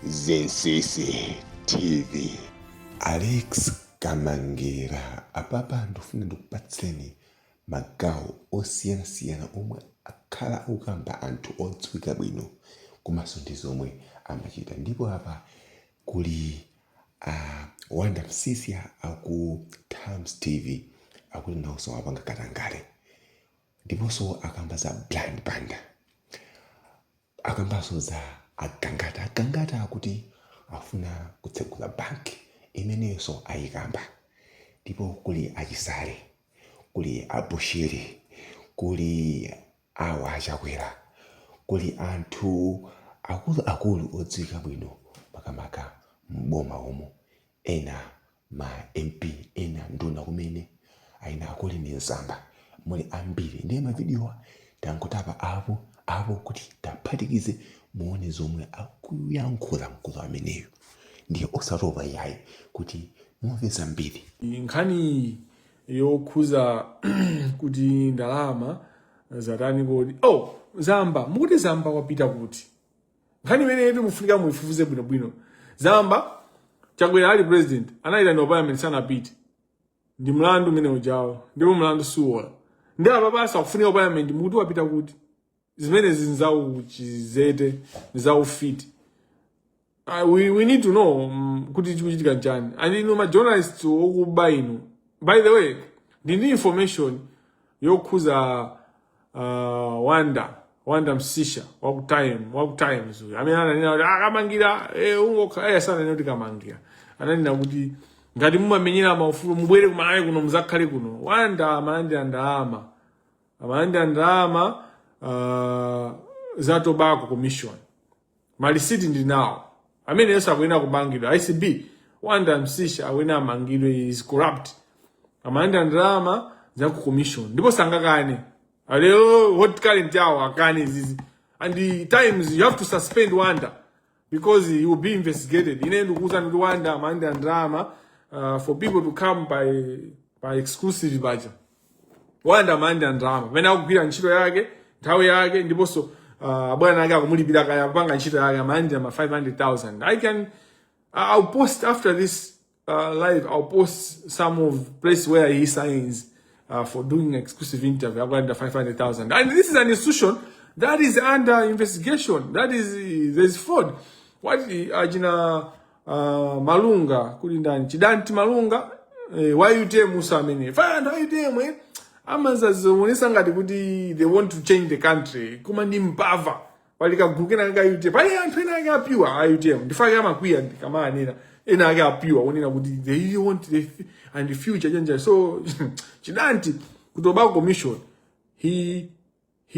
Zensese TV. Alex Kamangira apapa ndofuna ndikupatseni magawo osiyana-siyana omwe akhala ukamba anthu odziwika bwino komanso ndi zomwe amachita. Ndipo apa kuli Wanda Msisia aku Times TV akuti nawonso apanga katangale. Ndiponso akamba za blind panda, akambanso za agangata akuti afuna kutsegula banki imeneyonso ayikamba. Ndipo kuli achisale, kuli abushiri, kuli awa achakwera, kuli anthu akulu odziwika bwino makamaka mboma omo, ena ma MP, ena nduna kumene aina akuli ni nzamba muli ambiri. Ndiye mavidiyo tangotapa apo kuti taphatikize muone zomwe akuyankhula mkulu ameneyo. Ndiye osatopa yayi kuti mumve zambiri. Nkhani yokhuza kuti ndalama zatani kodi Zamba mukuti Zamba wapita kuti nkhani imene yetu mufunika muifufuze bwinobwino. Zamba chakwera ali president anayita ndi parliament sanapite, ndi mlandu umene ujawo, ndipo mlandu suwola. Ndi apa basa kufunika parliament mukuti wapita kuti zimene zinzawu chizete nzawu fit. We need to know kuti chikuchitika njani. And ma journalists okuba inu, by the way, ndi information yokhuza Wanda Msisha waku Times uyu amene ananena akamangira sana noti kamangira. Ananena kuti ngati mumamenyera maufulu mubwere kumalawi kuno muzakhale kuno. Wanda amalandira ndalama za tobacco commission. Malisiti ndi nawo amene yesu akuena kumangidwa ICB. Wanda Msisha awena amangidwe is corrupt. Amalandira ndalama za ku commission ndipo sangakane aleo what current yawo akane zizi. And the Times you have to suspend Wanda because he will be investigated. Ine ndikuza ndi Wanda amalandira ndalama for people to come by exclusive budget. Wanda amalandira ndalama pena akugwira ntchito yake nthawi yake ndiponso bwana ake akumulipira kaya kupanga ntchito yake amalandira ma 500,000. I'll post after this live. I'll post some of place where he signs for doing exclusive interview about 500,000. And this is an institution that is under investigation. There's fraud. What ajina Malunga kulindani chidanti Malunga why you tell Musa amene fana why you tell amaza zonesa ngati kuti they want to change the country kuma ndi mpava walika gukena nga yute pali anthu ena ake apiwa ayutemu ndifaka amakwiya kama anena ena ake apiwa onena kuti they want and the future change. So chidanti kutoba commission he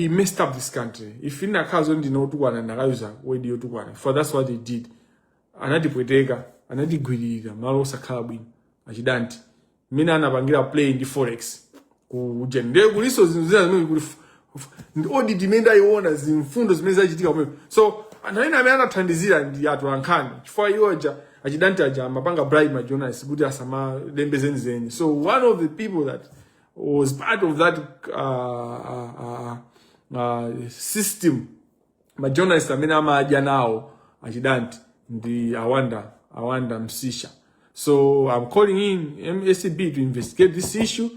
messed up this country. If ina kazo ndino tukwana nakayuza wedi yotukwana for that's what he did. Anadipweteka anadigwirira malo sakhala bwino achidanti mina anapangira play ndi forex kujende kuliso zinzira zimene kuli audit imene ayiona zimfundo zimene zachitika kumwe. So anaina amene anathandizira ndi atu ankhani chifukwa iwoja achidanti aja amapanga bribe ma journalists kuti asama lembe zenizeni. So one of the people that was part of that system ma journalists amene amaja nawo achidanti ndi Awanda Msisha. So I'm calling in MSCB to investigate this issue.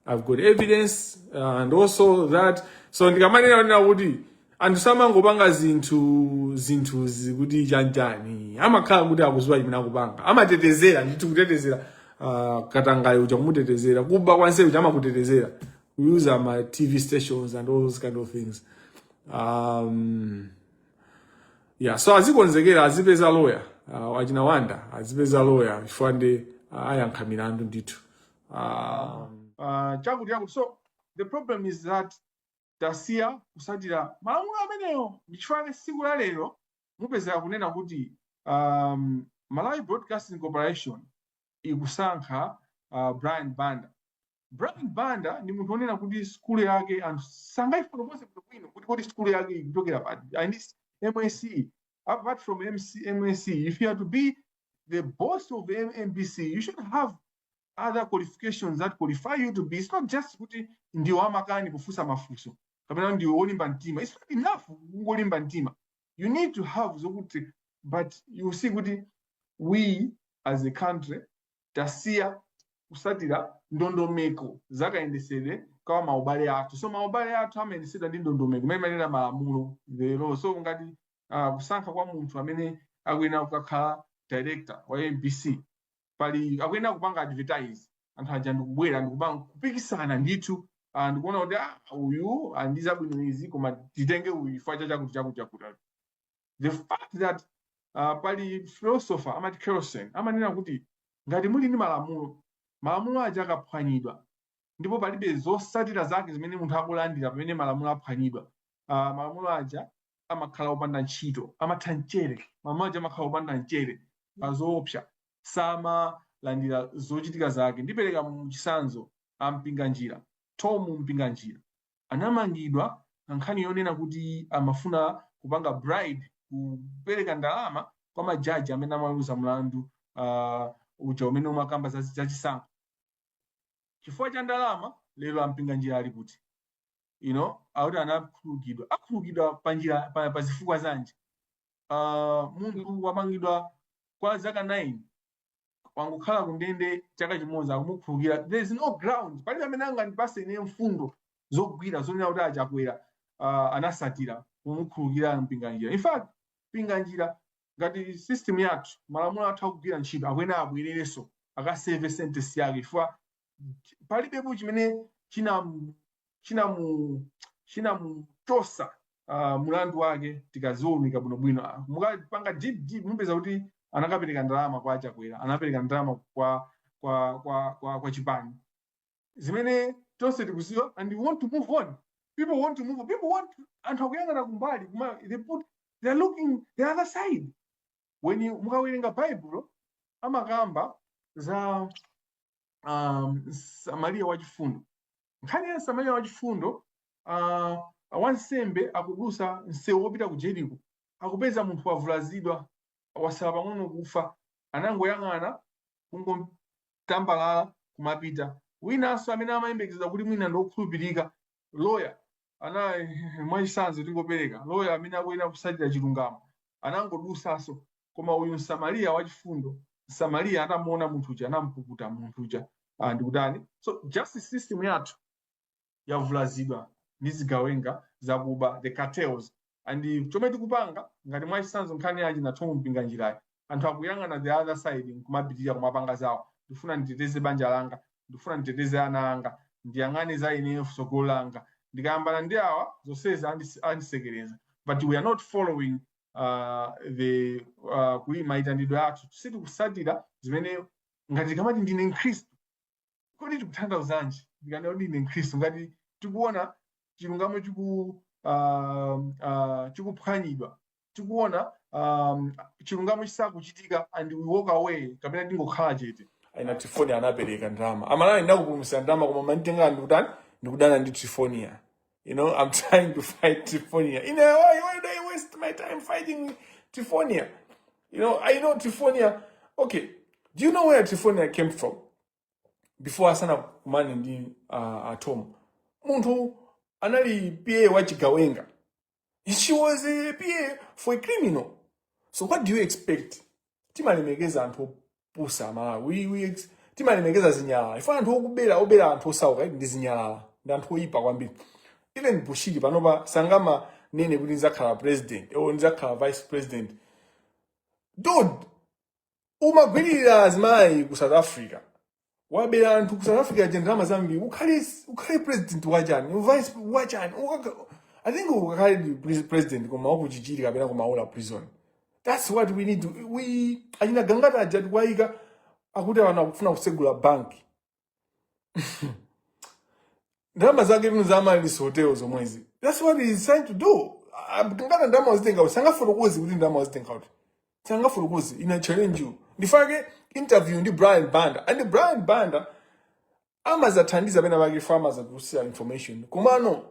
I've got evidence and also that. So ndikamanena na kuti anthu samangopanga zinthu zikuti chanjani amakhala kuti akuziwa chimene akupanga amatetezera ndithu kutetezera katangayo uja kumutetezera kuba kwanse uja amakutetezera use my TV stations and all those kind of things. Yeah, so azikonzekera azipeza lawyer wajina Wanda azipeza lawyer ifande ayankha milandu ndithu. So the problem is that tasiya kusatira malamulo ameneyo ndichifukwa siku la lero mupezera kunena kuti Malawi Broadcasting Corporation ikusankha Brian Banda ndi munthu onena kuti skulu yake anthu sangaifuna ponse bwino kuti skulu yake ikutokera pati. And this MSC, apart from MSC, if you are to be the boss of MBC, you should have other qualifications that qualify you to be. It's not just kuti ndiwo amakani kufusa mafuso kapena ndiwo olimba mtima. It's not enough kungolimba mtima. You need to have zokuti but you see kuti we as a country tasiya kusatira ndondomeko zakayendesere kwa maubale athu. So maubale athu amayendesedwa ndi ndondomeko imene imanena malamulo lero. So ngati kusankha kwa munthu amene akuyenera kukakhala director wa MBC pali akuyenera kupanga advertise, anthu aja ndikubwera kupikisana ndithu ndikuona kuti uyu andiza bwino izi koma titenge uyu chifukwa chakuti. The fact that pali philosopher amati Kelsen amanena kuti ngati muli ndi malamulo aja akaphwanyidwa ndipo palibe zosatira zake zimene munthu akulandira pamene malamulo aphwanyidwa, malamulo aja amakhala opanda ntchito, amatha mchere. Malamulo aja amakhala opanda mchere pazoopsa, samalandira zochitika zake. Ndipereka mchisanzo ampinganjira. Tom mpinganjira anamangidwa nkhani yonena kuti amafuna kupanga bribe, kupereka ndalama kwa majaji amene amaweruza mlandu uja umene umakamba zachisankho. Chifukwa cha ndalama lero ampinganjira ali kuti akuti akhululukidwa pa zifukwa zanji. Munthu wamangidwa kwa zaka 9 wangokhala kundende chaka chimodzi akumukhululukira. There is no ground, palibe amene angandipase ine mfundo zogwira zonena kuti achakwera anasatira kumukhululukira mpinganjira. In fact mpinganjira ngati system yathu malamulo athu akugwira ntchito akuyenera abwererenso akaseve sentence yake, chifukwa palibepo chimene chinamuchosa mulandu wake tikaziwunika bwinobwino. Mukapanga deep mupeza kuti anakapereka ndalama kwa achakwera, anapereka ndalama kwa chipani, zimene tonse tikuziwa. And we want to move on. People want to move on. People want anthu akuyang'ana kumbali they are looking the other side. When mukawerenga Bible amakamba za Samaria wachifundo. Nkhani ya Samaria wachifundo, wansembe akudusa msewu wopita ku Jeriko, akupeza munthu wavulazidwa wasala pang'ono kufa, anangoyang'ana kungotambalala kumapita. Winanso amene amayembekeza kuti mwina ndokhulupirika, lawyer mwachisanzo tingopereka lawyer amene akuyenera kusatira chilungamo, anangodusaso. Koma uyu Msamaria wachifundo, Msamaria atamuona munthu uja anampukuta munthu uja ndikutani. So justice system yathu yavulazidwa ndi zigawenga zakuba, the cartels. And chomwe tikupanga ngati mwachisanzo nkhani yachi na Tom mpinganjirayi, anthu akuyang'ana the other side kumapitirira kumapanga zawo. Ndifuna nditeteze banja langa, ndifuna nditeteze ana anga, ndiyang'ane za ine sogolo langa, ndikayambana ndi awa zonsezi andisekereza. But we are not following the mayitanidwe athu. Sitikusatira zimene ngati kamati ndine Mkhristu kodi tikuthandauzanji ndikanena kuti ndine Mkhristu ngati tikuona chilungamo chikuphwanyidwa, tikuona chilungamo chisakuchitika and we walk away kapena tingokhala chete. Aina Tifonia anapereka ndalama. Amalani ndakupulumutsa ndalama koma manitenga ndikudana ndi Tifonia. I'm trying to fight Tifonia. Why do I waste my time fighting Tifonia? I know Tifonia. Okay, do you know where Tifonia came from? Before Asana kumani ndi Tom. Muntu anali PA wa chigawenga. She was a PA for a criminal. So what do you expect? Timalemekeza anthu pusa mala. Timalemekeza zinyalala. Ifa anthu obera anthu osauka ndi zinyalala. Ndi anthu oyipa kwambiri. Even Bushiri panopa sangama nene kuti nzakhala president or nzakhala vice president. Dude, umagwirira azimayi ku South Africa. Wabera anthu ku South Africa jendrama zambi ukhale president wachani, vice wachani. I think ukhale president koma wakuchichiri kapena koma ola prison. That's what we need to achina gangata ajati kwaika akuti wana kufuna kusegula bank. Ndama zake mnuzama ili hotel zomwezi. That's what he's trying to do. Ngana ndama wazitenga out. Sanga furukuzi kuti ndama wazitenga out. Sanga furukuzi ina challenge you. Ndifake interview ndi Brian Banda. And Brian Banda amazathandiza bena baki farmers akusia information. Kumano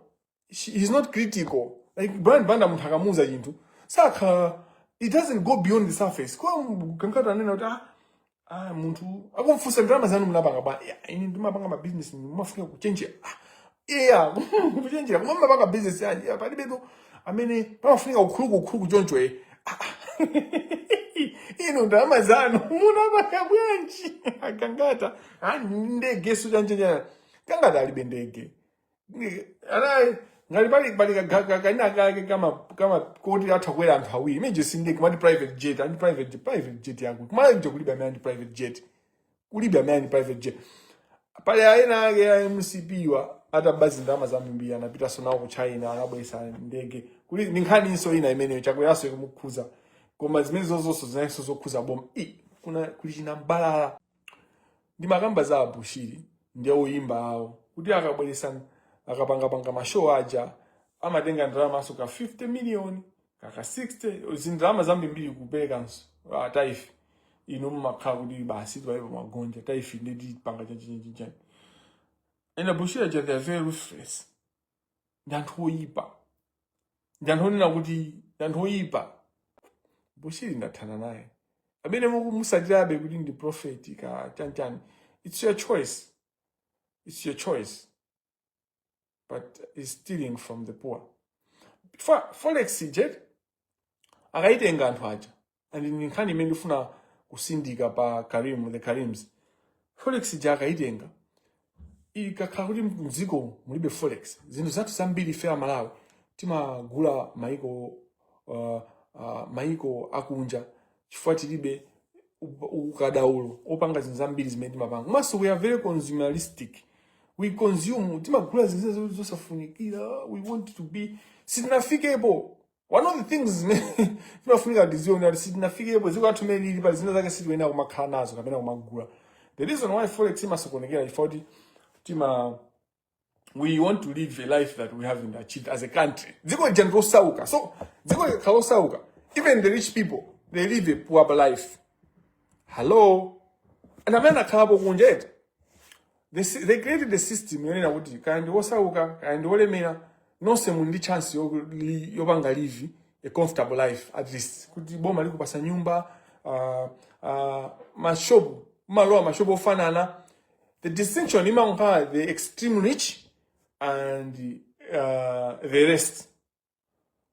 he's not critical. Like Brian Banda muntakamuza yintu. Saka it doesn't go beyond the surface. Kwa kankata nena uta muntu akumfusa ndama zanu mnabanga ba. Ini ndimabanga ma business mafika kuchange. Kuchange. Mama banga business ya palibedo amene pamafunika ukhuluku jonjwe. ino ndalama zanu munapanga bwanji akangata ndege sujanjanja kangata alibe ndege ana ngali bali kana kake kama kodi athakwera anthu awiri meje sindege mati private jet and private jet yangu kumala nje kulibe amene private jet kulibe amene private jet pale aina ake ya MCP wa hata bazi ndama za mbia anapita sona ku China anabwesa ndege kuli ninkhani inso ina imene chako yaso kumukhuza koma zimene zonso zinaso zokhuza bom kuna kuli china mbalala ndi makamba za abushiri ndiye oyimba awo kuti akabweresa akapanga mashow aja amatenga ndalama aso ka 50 million kaka 60 zindalama zambiri kuperekanso taifi ino mumakhala kuti basi twaipa magonja taifi ndi panga chachinji ena bushira ja they are very ruthless ndanthu oyipa ndanthu onena kuti ndanthu oyipa bushiri ndathana naye amene musatirabe kuti ndi prophet ka chanchani it's your choice but is stealing from the poor forex jet akaitenga anthu aja and nkhani imene ndifuna kusindika pa the Karims forex jet akaitenga ikakhala kuti mdziko mulibe forex zinthu zathu zambiri ife Malawi timagula maiko akunja chifukwa tilibe ukadaulo opanga zinthu zambiri zimene timapanga komanso we are very consumeristic. We consume timagula zinthu zosafunikira. We want to be sitinafikepo. One of the things timafunika ndiziona sitinafikepo ziko athu meli ili pa zinthu zake sitiwena kumakhala nazo kapena kumagula. The reason why forex imasokonekera ifoti we want to live a life that we haven't achieved as a country. Ziko general sauka. So ziko kalo sauka. Even the rich people, they live a poor life. Hello. And amena kabo kunjet. They created the system yonena kuti kandi osauka kandi olemera nonse mundi chance yobanga live a comfortable life at least kuti boma likupasa nyumba mashopu malowa mashopu ofanana. The distinction imanga the extreme rich and the rest.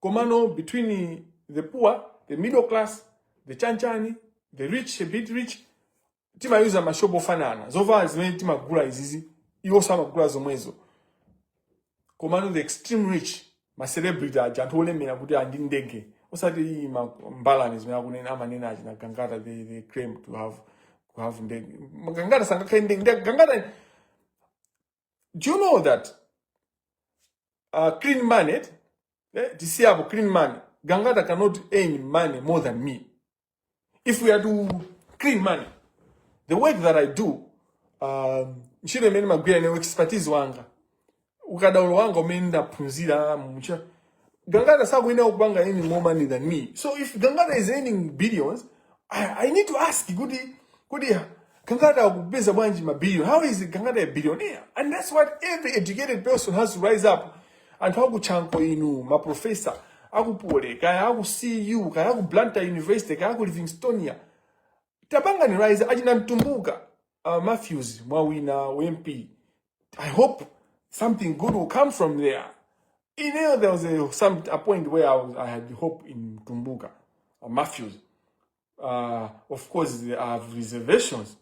Komano between the poor, the middle class, the chanchani, the rich, a bit rich, tima yuza mashopo fanana. Zova zimene tima gula izizi, iyo sama gula zomwezo. Komano the extreme rich, ma celebrity aja, antole mena kuti andi ndege. Osati ma mbalani zimene akunena amanena aja na gangata they claim to have ndege. Gangata sanga ndege. Gangata, do you know that clean money, clean money, Gangata cannot earn money more than me. If we are to clean money, the work that I do, nchile meni magwira ne expertise wanga. Ukadaulo wanga umeenda punzira mucha. Gangata sagu ina kubanga earning more money than me. So if Gangata is earning billions, I need to ask, Gudi, Gangata kubeza wanji ma billion. How is Gangata a billionaire? And that's what every educated person has to rise up. And how ku chanko inu, ma professor, aku pole, kaya aku CU, kaya aku Blantyre University, kaya aku Livingstonia. Tabanga ni rise, ajina Ntumbuka, Matthews, Mwawina, WMP. I hope something good will come from there. You know, there was a point where I had hope in Tumbuka, Matthews. Of course, they have reservations.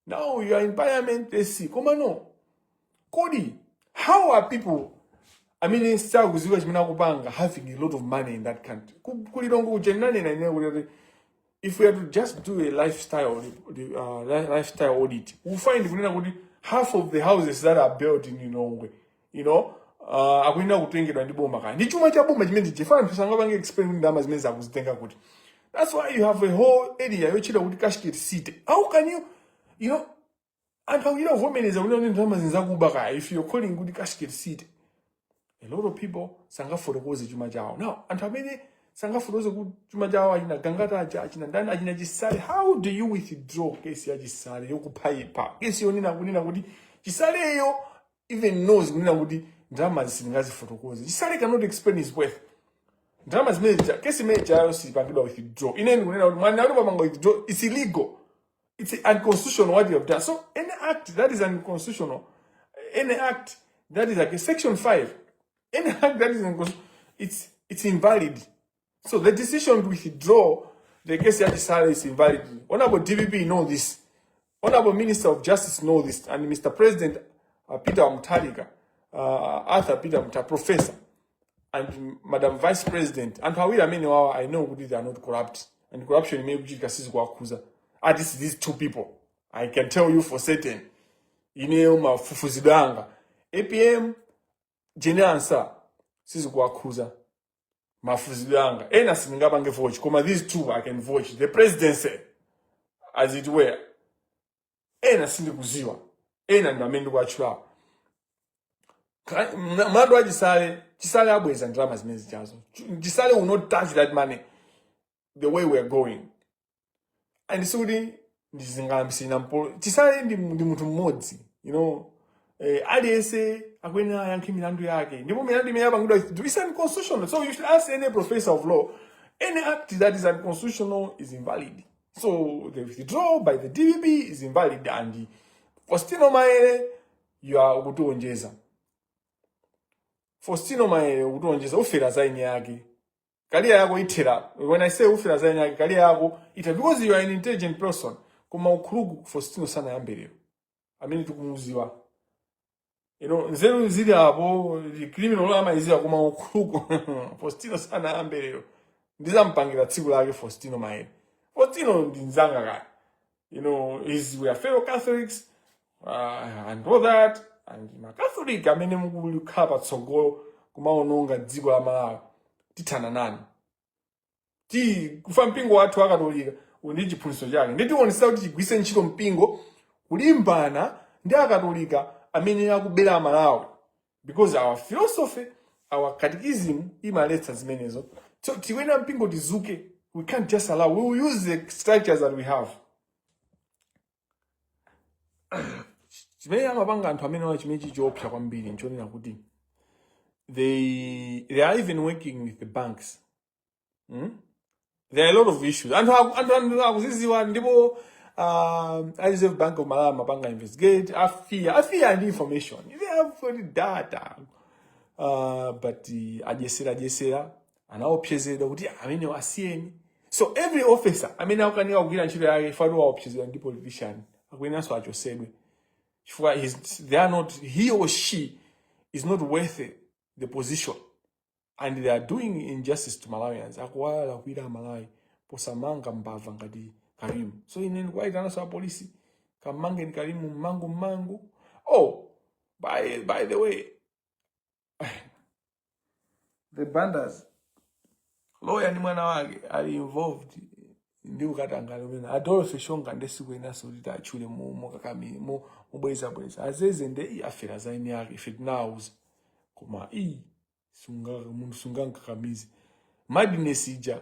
Now you are in parliament, let's see. Come on, no. Cody, how are people, I mean, having a lot of money in that country? If we are to just do a lifestyle audit, we'll find half of the houses that are built in Nongwe, that's why you have a whole area which is casket city. How can you, and how women is a if you're calling good casket city? A lot of people sanga for the rose jumajao. Now, and how many sanga for those good jumajao in a gangata judge and then I decide how do you withdraw case ya jisale yokupai pa case yonina wunina wudi jisale yo even knows wunina wudi dramas singazi for the rose jisale cannot explain his worth. Dramas major case major si bangiba withdraw in any withdraw it's illegal, it's unconstitutional what you have done. So any act that is unconstitutional, any act that is like a section 5, any act that is unconstitutional, it's invalid. So the decision to withdraw the case Chisale is invalid. Honorable DVP know this. Honorable Minister of Justice know this. And Mr. President Peter Mutharika, Arthur Peter Mutharika, Professor, and Madam Vice President, and how I know they are not corrupt. And corruption may be accusa. At least these two people. I can tell you for certain. Ineo Fufuzidanga. APM, Jenansa, Sisu accusa. Mafuzidanga. Ena Singabange vote. Come these two I can vote. The presidency, as it were. Ena Sindikuziwa. Ena Namendu Wachua. Madwa Chisale Abu and dramas means Jazo. Chisale will not touch that money the way we are going. And so the Chisale ndi mutu mmodzi, you know. ADSA akwena yanki milandu yake. Ndipo milandu imeyaba ngudo it's unconstitutional. So you should ask any professor of law, any act that is unconstitutional is invalid. So the withdrawal by the DVP is invalid, and Faustino Maele, you are ukutuonjeza. Faustino Maele ukutuonjeza ufera zaini yake. Kalia yako itera. When I say ufera zaini yake, kalia yako itera, because you are an intelligent person. Kuma ukurugu Faustino sana yambeleo. Amini tukumuziwa. You know, nzelu zili hapo, criminal ama izia kuma ukurugu. Faustino sana yambeleo. Ndiza mpangira tsiku lake Faustino Maele. Faustino ndinzanga guy. You know, we are fellow Catholics, and all that, and my Catholic, I mean, we kapa tsogolo kuma ononga dziko la Malawi titana nani. Kufa mpingo watu akatolika ndi chiphunzitso chake. Nditi onesa kuti chigwise ntchito mpingo kulimbana ndi akatolika amene akubera Malawi, because our philosophy, our catechism imaletsa zimenezo. So tiwena mpingo tizuke. We can't just allow. We will use the structures that we have. Chimene amapanga anthu amene wachimechi chiopsa kwambiri nchonena kuti they are even working with the banks. There are a lot of issues. Anthu akuziziwa ndipo Reserve Bank of Malawi mapanga investigate afia and information. They have the data. But ajesera anaopsezera kuti amene wasiyeni. So every officer amene akukanika kugwira ntchito yake fano waopsezera ndi politician akwenaso achosedwe. He or she is not worth the position, and they are doing injustice to Malawians. Akuwala kuira Malawi posamanga mbava ngati Karimu. So ineni kwa itanaso police kamange ni Karimu mangu. Oh, by the way, the banders lawyer ni mwana wake are involved ndi ukatangala umene Adolphe Shonga ndesikwena so kuti achule mu kakami mu bweza azeze nde afera zaini yake if it knows koma sunga kakamizi madness ija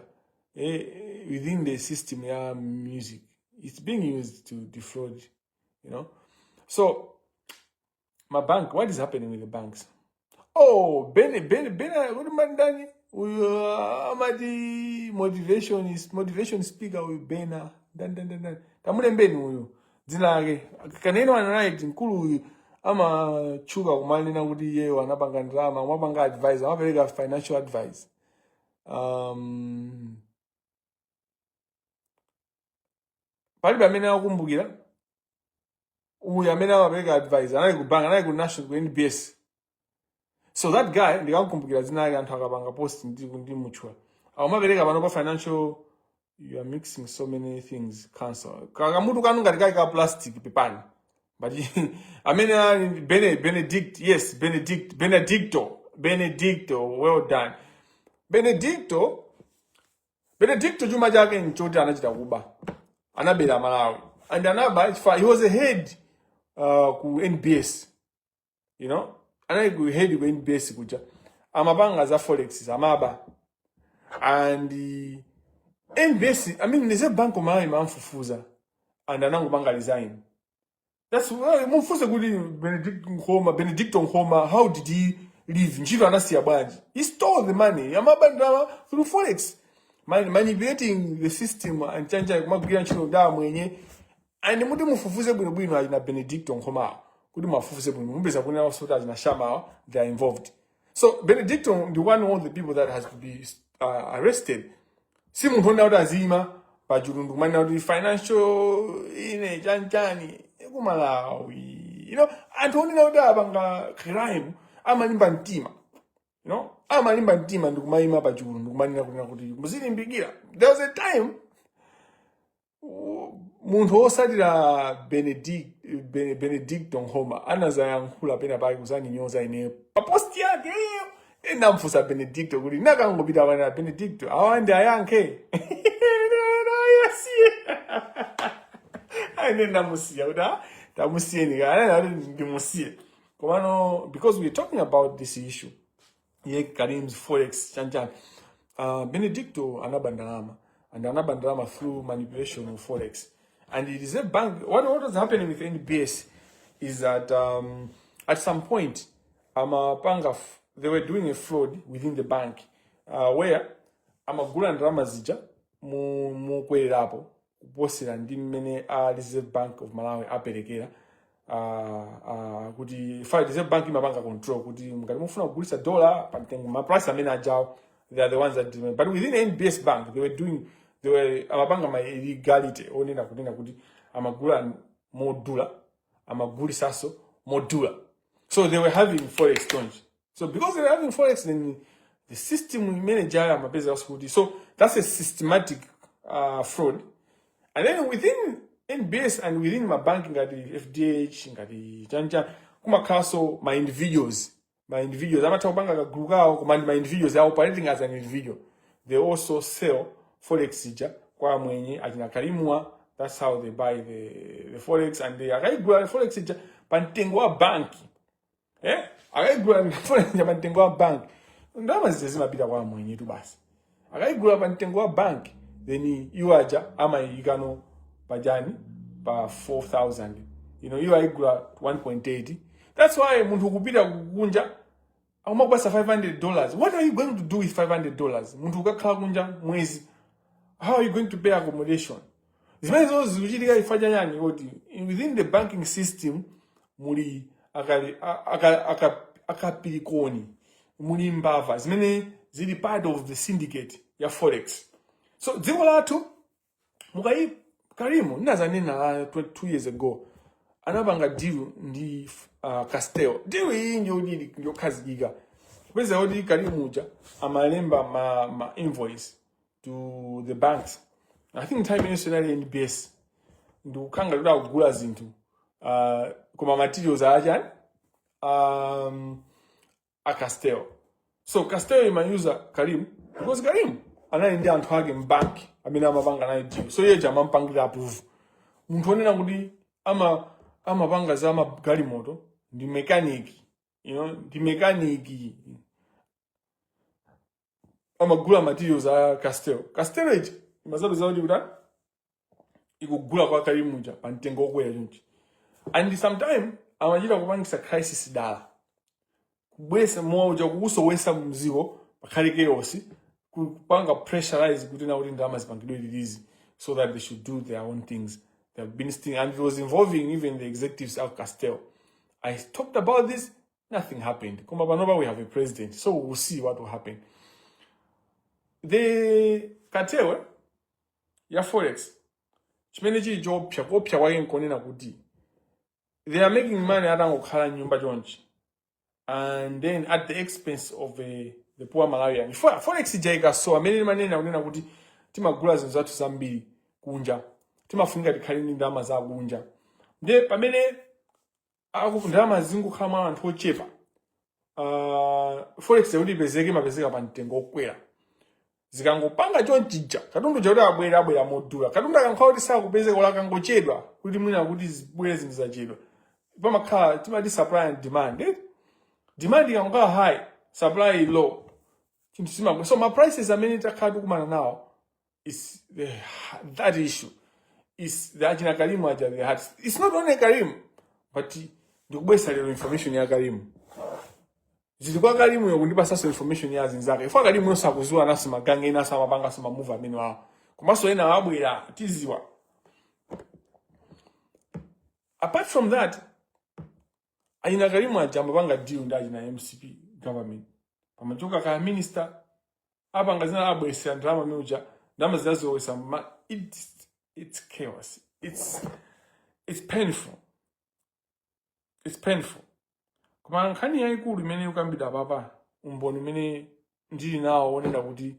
within the system ya music, it's being used to defraud, you know. So my bank, what is happening with the banks? Oh, Bene, what mandani? Amadi motivation speaker with Bena. Dan. Kamule mbenu uyu. Zinage. Kaneno anayiti nkulu uyu. Ama chuka kumani na kuti ye wanapanga drama. Wapanga advice. Wapanga financial advice. Pali bamene akumbukira. Uyu amene wapanga advice. Anayi kubanga. Anayi ku national ku NBS. So that guy, ndikakumbukira zinake anthu akapanga post ndi muchwa. Awamapereka pano pa financial, you are mixing so many things, cancel. Kakamutu kanu ngati ka plastic pepani. But amene Benedicto, well done. Benedicto chuma chake nchoti anachita kuba. Anabera Malawi. And anaba, he was a head ku NBS. You know? Anayi kuhead ku NBS kuja. Amabanga za forex amaba. And NBS, I mean, Reserve Bank of Malawi mamfufuza. And anangu banga resign. That's why mfufuza kuli Benedicto Nkoma, how did he leave? Nchiva anasiya bwanji. He stole the money. Amaba through forex. Manipulating the system and chanja kumakugira nchilo da mwenye. And muti mfufuze bwino na Benedicto Nkoma. Kudi mafufuze bwino. Mbeza kuna wasota na shama, they are involved. So Benedicto, the one of the people that has to be arrested. Si munthu onda kuti azima pa chilundu kumana kuti financial ine chanchani kumalawi. Anthu onena kuti apanga crime amalimba mtima. Amalimba mtima ndikumayima pa chilundu kumanena kuti muzilimbikira. There was a time munthu osatira Benedicto Nhoma anazayankhula pena pake kuzaninyoza ine pa post yake ndamfunsa Benedicto kuti nakangopita wana Benedicto awande ayankhe ine ndamusiya kuti ndamusiyeni kana ndimusiye komano because we're talking about this issue ye Karim's forex chanchani Benedicto anabandalama and anabandalama through manipulation of forex. And it is a bank. What was happening with NBS is that at some point, they were doing a fraud within the bank where amagula ndalama zija mu kwerapo kuposera ndi mmene Reserve Bank of Malawi aperekera kuti Reserve Bank imapanga control kuti ngati mufuna kugulisa dollar pa mtengo ma price amene ajawo, they are the ones that do it. But within NBS Bank, they were amapanga ma illegality onena kunena kuti amagula modula amagulisaso modula. So they were having forex exchange. So because they were having forex, then the system manager amapeza security. So that's a systematic fraud. And then within NBS and within my banking at the FDH ngati chanja kumakaso my individuals amatawapanga kagulukawo command my individuals are operating as an individual. They also sell forex ija kwa mwenye ajina Karimwa. That's how they buy the forex, and they akaigula forex ija pantengo wa banki. Akaigula forex ija pantengo wa banki. Ndama zimapita kwa mwenye tu basi. Akaigula pantengo wa banki, then iwaja ama ikano pajani pa 4,000. You aigula 1.80. That's why muntu kupita kukunja akumabasa $500. What are you going to do with $500? Muntu ukakhala kunja mwezi. How are you going to pay accommodation? Zimene zonse zikuchitika ifaja yani kuti within the banking system muli akapilikoni muli mbava zimene zili part of the syndicate ya forex. So dziko lathu mukai Karimu ndazanena 2 years ago anapanga deal ndi Castel. Deal iyi ndio khazikika. Kweza kuti Karimu uja amalemba ma invoice to the banks. I think time initially in NBS ndukanga luda kugula zinthu kuma materials aja a Castel. So Castel imayuza Karim because Karim anali ndi anthu ake mbank amene amapanga naye deal. So yeja amampangira approve. Munthu onena kuti amapanga za magalimoto ndi mechanic, ndi mechanic amagula materials a Castel. Castel age mazabu zaudi kuda ikugula kwa Karimuja pantengo okwera chonchi. And sometime amajira kupangisa crisis dala kubwesa moja kusowesa mzigo pakhalike yonse kupanga pressurize kuti na kuti ndama zipangidwe release so that they should do their own things. They have been sting, and it was involving even the executives of Castel. I talked about this, nothing happened. Kumabanoba, we have a president, so we'll see what will happen. The cartel ya forex chimenechi job pyakopya wake nkonena kuti they are making money atangokhala nyumba chonchi, and then at the expense of the poor Malawian. Forex ija so amene manena kunena kuti timagula zinthu zathu zambiri kunja, timafunga tikhali ndi ndalama za kunja, nde pamene ndalama zingokhala anthu ochepa forex yakuti ipezeke mapezeka pa mtengo okwera. Zikangopanga chonchija katundu chakuti abwera modula, katundu akankhala kuti sakupezeka ola kangochedwa kuti mwina kuti zibwere zinthu zachedwa, pamakhala timati supply and demand. Demand ikangokhala high, supply low, chinthu simabwera. So ma prices amene takhala tikumana nawo is that issue is the achina Karimu aja the hard. It's not only Karimu, but ndikubwesa lero information ya Karimu. Zilikuwa Karimu yokundipa sasa information ya zinzake. Ifa Karimu yosakuzua nasi magange nasa mabanga sama move amene wao. Kumaso ena wabwera tiziwa. Apart from that, ayina Karimu aja mabanga deal ndaji na MCP government. Pamachoka ka minister apa ngazina abwesa ndalama meuja ndalama zinazowesa it's chaos. It's painful. It's painful. Koma nkhani yayikulu imene ukambidwa papa umboni imene ndili nawo onena kuti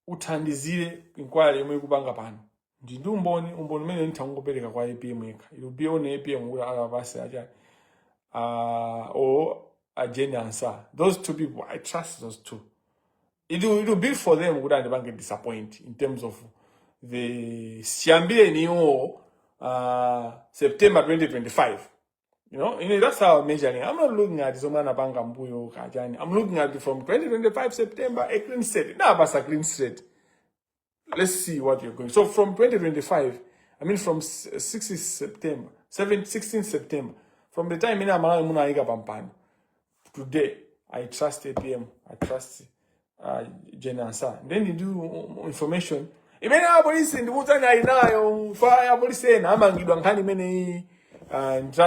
uthandizire inquiry yomwe ikupanga pano ndi umboni umene ndithangopereka kwa APM yekha. It will be on APM kuti akapase acha or a Jane answer. Those two people, I trust those two. It will be for them kuti andipange disappoint in terms of the siyambire niwo September 2025. You know, that's how I'm measuring. I'm not looking at Zomana Banga Mbuyo Kajani. I'm looking at it from 2025 September, a clean slate. Now, a clean slate. Let's see what you're going. So from 2025, I mean from 16 September, from the time today, I trust APM, I trust Jenansa. Then you do information. Imene apolisi ndikutsanya inayo fa apolisi ena amangidwa nkhani imene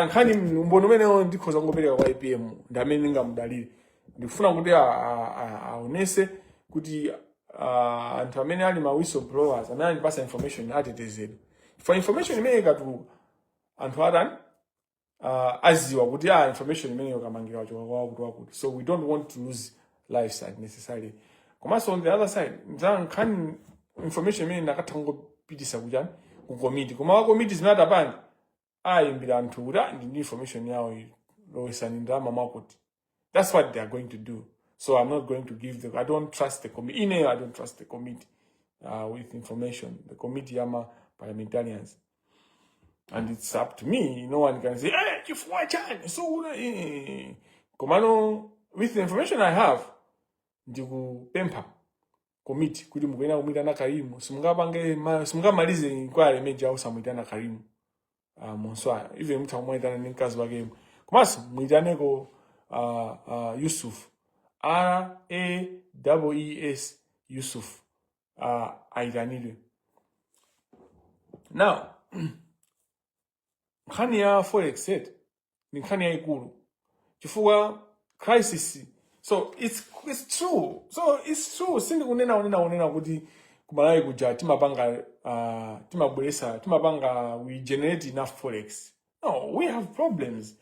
nkhani mbono umene ndikhoza ngopereka kwa APM ndamene ngamudalire. Ndikufuna kuti aonese kuti anthu amene ali ma whistleblowers amene andipasa information atetezedwe. For information imene ikatuluka anthu atani aziwa kuti information imene yokamangira wacho kuti. So we don't want to lose lives unnecessarily. Komanso on the other side nkhani information imene nakatangopitisa kujani ku committee. Koma committee zinatapanga ayimbira anthu kuti ndi information yawo lowesani ndalama mwakuti. That's what they are going to do. So I'm not going to give them. I don't trust the committee. I don't trust the committee with information. The committee are parliamentarians, and it's up to me. No one can say, "Hey, you forward so Komano, with the information I have, ndiku pempa committee kuti mukuyena kumwitana Karimu. Simungamalize inquiry imene usamwitana Karimu. Monswa even mutamwitana ninkazi wake. Komanso mwitaneko Yusuf. RAWES Yusuf aitanidwe. Now nkhani ya forex set ni nkhani ya ikulu chifukwa crisis. So it's true. So it's true. Sindi kunena kuti kumalawi kuja timabweresa we generate enough forex. No, we have problems.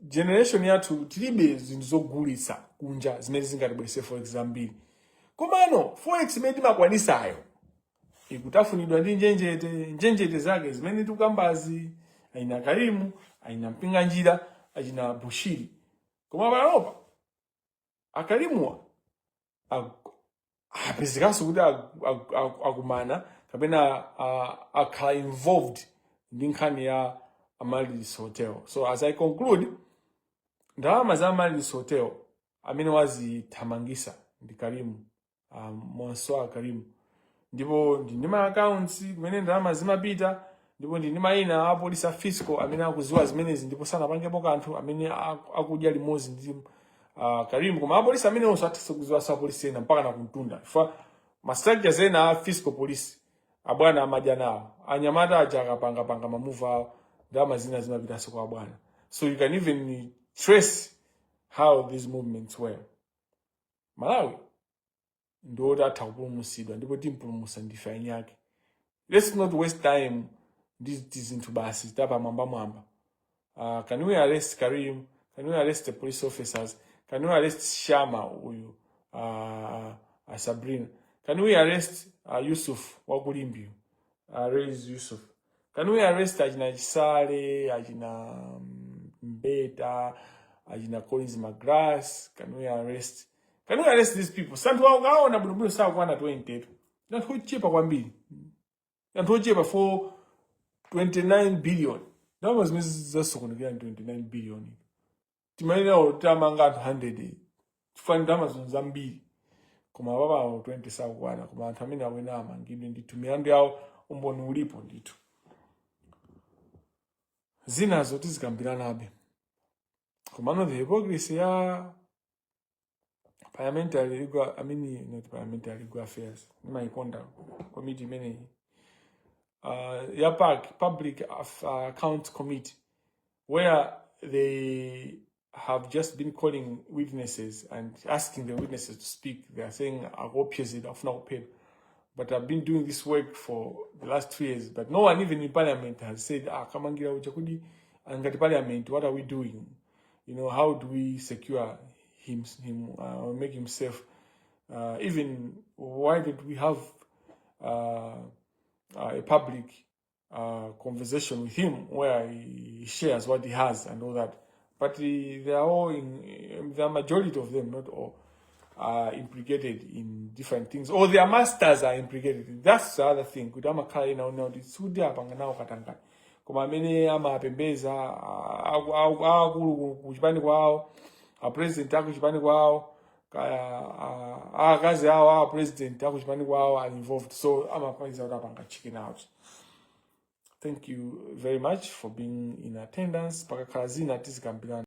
Generation yathu tilibe zinthu zogulitsa kunja zimene zingatibwerese forex zambiri. Komano forex imene timakwanisayo ikutafunidwa ndi njenjete zake zimene tikambazi aina Karimu, aina Mpinganjira, aina Bushiri. Koma panopa akalimuwa apezekaso kuti akumana kapena akhala involved ndi nkhani ya Amaldi's Hotel. So as I conclude, ndalama za Amaldi's Hotel amene wazithamangisa ndi Karimu, Monswa Karimu. Ndipo ndi ma accounts kumene ndalama zimapita, ndipo ndi mayina a police fiscal amene akuziwa zimenezi ndipo sanapangepo kanthu amene akudya limodzi ndi Karimu. Koma apolisi amene onse atha kuziwa sa police ena mpaka na kumtunda. Fa ma structures ena a fiscal police abwana amadya nawo. Anyamata aja akapanga mamuva ndalama zina zimapita kwa abwana. So you can even trace how these movements were. Malawi ndo atha kupulumutsidwa ndipo timpulumutsa ndife aini yake. Let's not waste time these zinthu basi tapa mwamba. Can we arrest Karim? Can we arrest the police officers? Can we arrest Shama uyu Sabrina? Can we arrest Yusuf Wakulimbiu? Raise Yusuf. Can we arrest Ajina Chisale, Ajina Mbeta, Ajina Collins McGrath? Can we arrest these people? Santu wao na bulumbulu sawa kwa na 20. Nantu chepa kwambiri. Nantu chepa for 29 billion. That was Mrs. Zasokunukia 29 billion. Timanina utamanga 100. Tufani Amazon Zambiri. Kuma baba 20 sawa kwa na. Kuma antamina wena amangibli nditu. Mirandu yao umboni ulipo nditu. Zina zote zikambirana abe. Kumano the hypocrisy ya parliamentary legal, not parliamentary legal affairs. My conduct committee many. Public account committee, where they have just been calling witnesses and asking the witnesses to speak. They are saying, but I've been doing this work for the last 2 years. But no one even in parliament has said, Kamangira Uchakudi, and at parliament, what are we doing? You know, how do we secure him make him safe? Even why did we have a public conversation with him where he shares what he has and all that? But they are all the majority of them, not all, are implicated in different things, or their masters are implicated. That's the other thing. Kudama kali na unao disudi apanga nao katanga. Kuma mene ama pembeza kuchipani kwao, president ako kuchipani kwao, kazi hao president ako kuchipani kwao are involved. So ama paiza apanga chicken out. Thank you very much for being in attendance. Paka kazi na tisi kampilana.